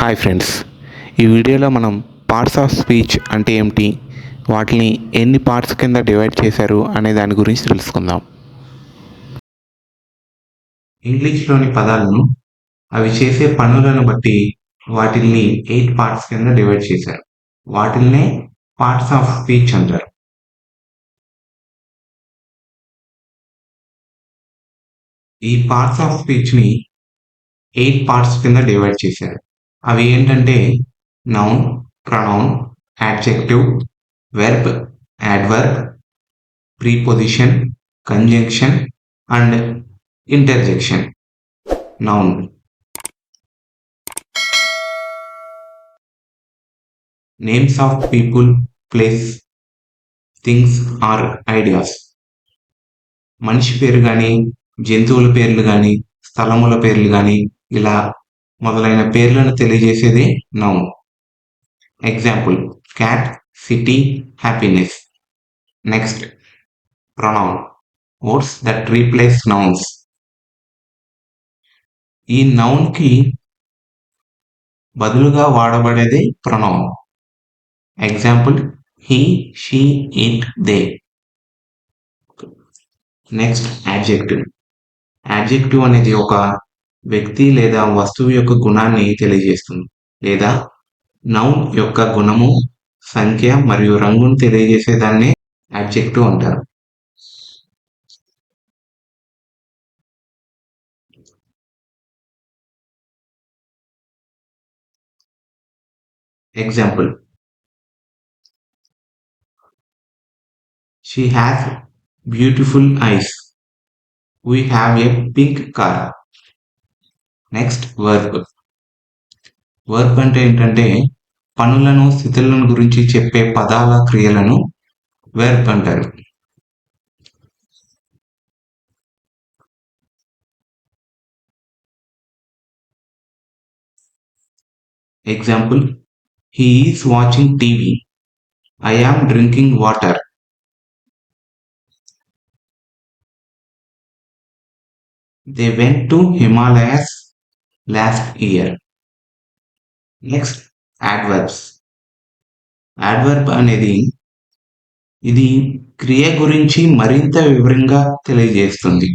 Hi friends, ఈ వీడియోలో మనం పార్ట్స్ ఆఫ్ స్పీచ్ అంటే ఏమిటి, వాటిని ఎన్ని పార్ట్స్ కింద డివైడ్ చేశారు అనే దాని గురించి తెలుసుకుందాం. ఇంగ్లీష్లోని పదాలను అవి చేసే పనులను బట్టి వాటిల్ని 8 పార్ట్స్ కింద డివైడ్ చేశారు. వాటిల్నే పార్ట్స్ ఆఫ్ స్పీచ్ అంటారు. ఈ పార్ట్స్ ఆఫ్ స్పీచ్ని 8 పార్ట్స్ కింద డివైడ్ చేశారు. అవి ఏంటంటే noun, pronoun, adjective, verb, adverb, preposition, conjunction and interjection. Noun names of people, place, things or ideas. మనిషి పేరు కానీ, జంతువుల పేర్లు కానీ, స్థలముల పేర్లు కానీ, ఇలా మొదలైన పేర్లను తెలియజేసేదే noun. Example cat, city, happiness. Next pronoun words that replace nouns. ఈ నౌన్కి బదులుగా వాడబడేదే pronoun. Example he, she, it, they. Next adjective. Adjective అనేది ఒక వ్యక్తి లేదా వస్తువు యొక్క గుణాన్ని తెలియజేస్తుంది, లేదా నౌన్ యొక్క గుణము, సంఖ్య మరియు రంగును తెలియజేసేదాన్ని యాడ్జెక్టివ్ అంటారు. Example she has beautiful eyes. We have a pink car. Next verb. Verb అంటే ఏంటంటే పనులను, స్థితులను గురించి చెప్పే పదాల క్రియలను వెర్బ్ అంటారు. Example he is watching TV. I am drinking water. They went to Himalayas last year. Next adverbs. Adverb అనేది ఇది క్రియ గురించి మరింత వివరంగా తెలియజేస్తుంది.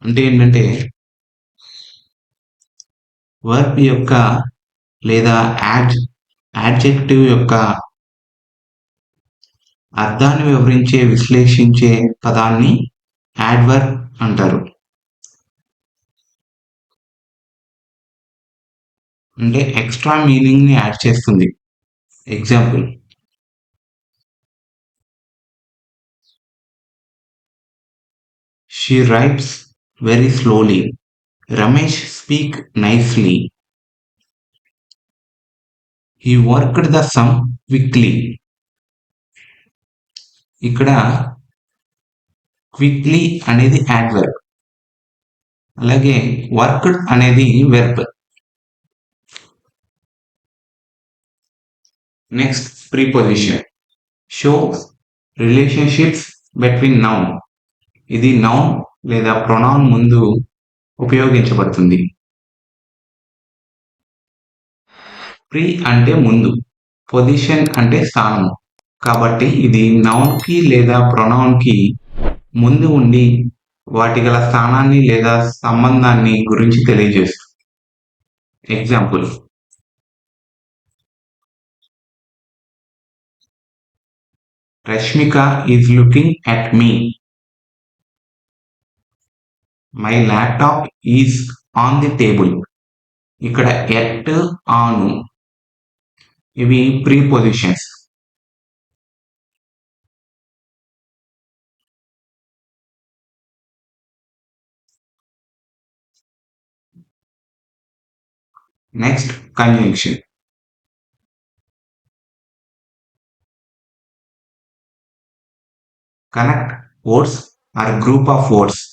అంటే ఏంటంటే వర్బ్ యొక్క లేదా యాడ్జెక్టివ్ యొక్క అర్థాన్ని వివరించే, విశ్లేషించే పదాన్ని యాడ్వర్బ్ అంటారు. అంటే ఎక్స్ట్రా మీనింగ్ ని యాడ్ చేస్తుంది. Example she rights very slowly. Ramesh speak nicely. He worked the sum quickly. ఇక్కడ క్విక్లీ అనేది యాడ్వర్బ్, అలాగే వర్క్డ్ అనేది verb. Next preposition. Show relationships between noun. ఇది నౌన్ లేదా ప్రొనౌన్ ముందు ఉపయోగించబడుతుంది. ప్రీ అంటే ముందు, పొజిషన్ అంటే స్థానం. కాబట్టి ఇది నౌన్ కి లేదా ప్రొనౌన్ కి ముందు ఉండి వాటి గల స్థానాన్ని లేదా సంబంధాన్ని గురించి తెలియజేస్తుంది. Example Rashmika is looking at me. My laptop is on the table. ఇక్కడ ఎట్, ఆన్ ఇవి prepositions. Next conjunction. Connect words or group of words.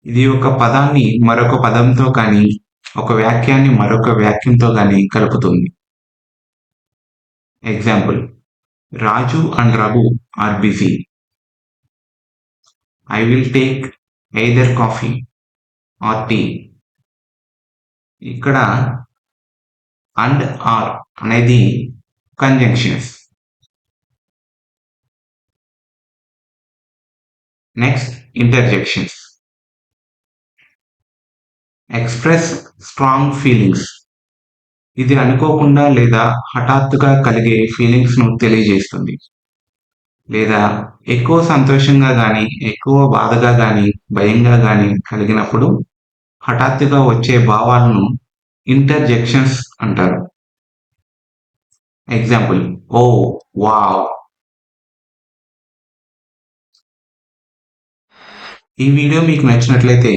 ఇది ఒక పదాన్ని మరొక పదంతో కానీ, ఒక వాక్యాన్ని మరొక వాక్యంతో కానీ కలుపుతుంది. Example Raju and Raghu are busy. I will take either coffee or tea. ఇక్కడ అండ్ ఆర్ అనేది conjunctions. Next interjections. Express strong feelings. ఇది అనుకోకుండా లేదా హఠాత్తుగా కలిగే ఫీలింగ్స్ ను తెలియజేస్తుంది. లేదా ఎక్కువ సంతోషంగా గాని, ఎక్కువ బాధగా గాని, భయంగా గాని కలిగినప్పుడు హఠాత్తుగా వచ్చే భావాలను ఇంటర్జెక్షన్స్ అంటారు. ఎగ్జాంపుల్, ఓ వావ్. ఈ వీడియో మీకు నచ్చినట్లయితే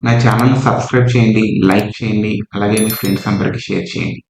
నా ఛానల్ని సబ్స్క్రైబ్ చేయండి, లైక్ చేయండి, అలాగే మీ ఫ్రెండ్స్ అందరికి షేర్ చేయండి.